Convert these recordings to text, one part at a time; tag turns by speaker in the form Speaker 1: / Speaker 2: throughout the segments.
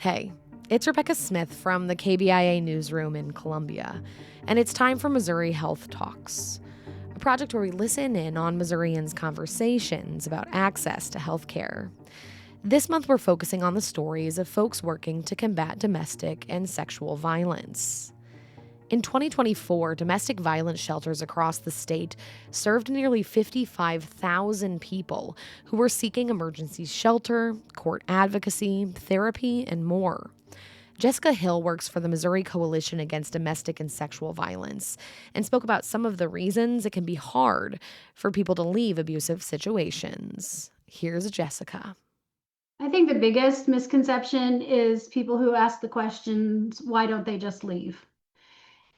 Speaker 1: Hey, it's Rebecca Smith from the KBIA newsroom in Columbia, and it's time for Missouri Health Talks, a project where we listen in on Missourians' conversations about access to health care. This month, we're focusing on the stories of folks working to combat domestic and sexual violence. In 2024, domestic violence shelters across the state served nearly 55,000 people who were seeking emergency shelter, court advocacy, therapy, and more. Jessica Hill works for the Missouri Coalition Against Domestic and Sexual Violence and spoke about some of the reasons it can be hard for people to leave abusive situations. Here's Jessica.
Speaker 2: I think the biggest misconception is people who ask the questions, why don't they just leave?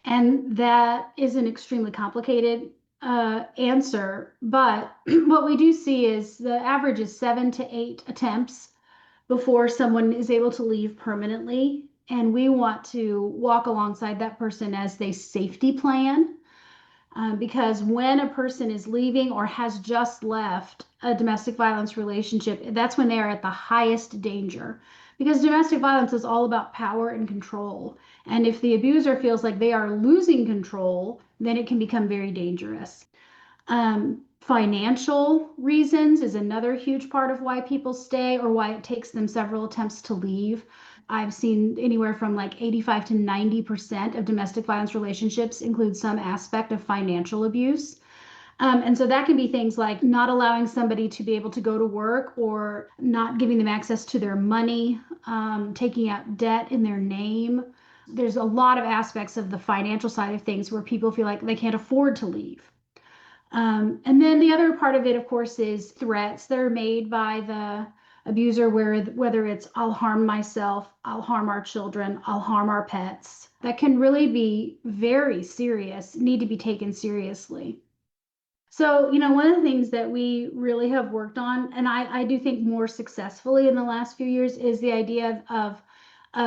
Speaker 2: And that is an extremely complicated answer. But what we do see is the average is 7 to 8 attempts before someone is able to leave permanently. And we want to walk alongside that person as they safety plan. Because when a person is leaving or has just left a domestic violence relationship, that's when they are at the highest danger. Because domestic violence is all about power and control. And if the abuser feels like they are losing control, then it can become very dangerous. Financial reasons is another huge part of why people stay or why it takes them several attempts to leave. I've seen anywhere from like 85 to 90% of domestic violence relationships include some aspect of financial abuse. And so that can be things like not allowing somebody to be able to go to work or not giving them access to their money, taking out debt in their name. There's a lot of aspects of the financial side of things where people feel like they can't afford to leave. And then the other part of it, of course, is threats that are made by the abuser, whether it's I'll harm myself, I'll harm our children, I'll harm our pets. That can really be very serious, need to be taken seriously. So, one of the things that we really have worked on, and I do think more successfully in the last few years, is the idea of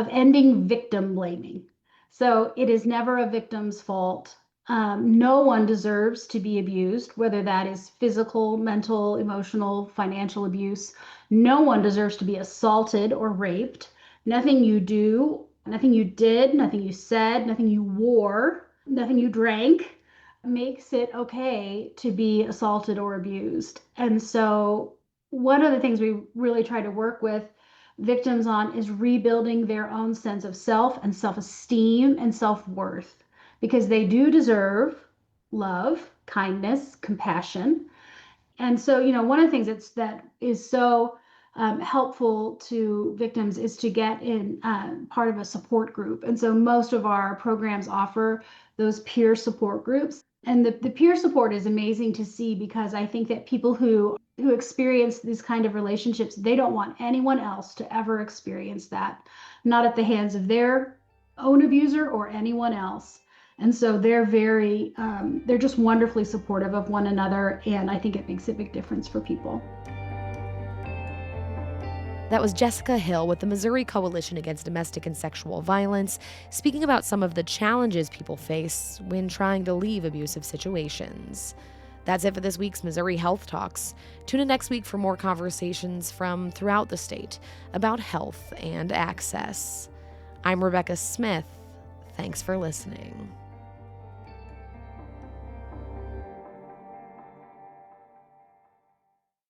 Speaker 2: ending victim blaming. So it is never a victim's fault. No one deserves to be abused, whether that is physical, mental, emotional, financial abuse. No one deserves to be assaulted or raped. Nothing you do, nothing you did, nothing you said, nothing you wore, nothing you drank makes it okay to be assaulted or abused. And so one of the things we really try to work with victims on is rebuilding their own sense of self and self-esteem and self-worth, because they do deserve love, kindness, compassion. And so, one of the things that is so helpful to victims is to get in part of a support group. And so most of our programs offer those peer support groups. And the peer support is amazing to see, because I think that people who experience these kind of relationships, they don't want anyone else to ever experience that, not at the hands of their own abuser or anyone else. And so they're just wonderfully supportive of one another, and I think it makes a big difference for people.
Speaker 1: That was Jessica Hill with the Missouri Coalition Against Domestic and Sexual Violence, speaking about some of the challenges people face when trying to leave abusive situations. That's it for this week's Missouri Health Talks. Tune in next week for more conversations from throughout the state about health and access. I'm Rebecca Smith. Thanks for listening.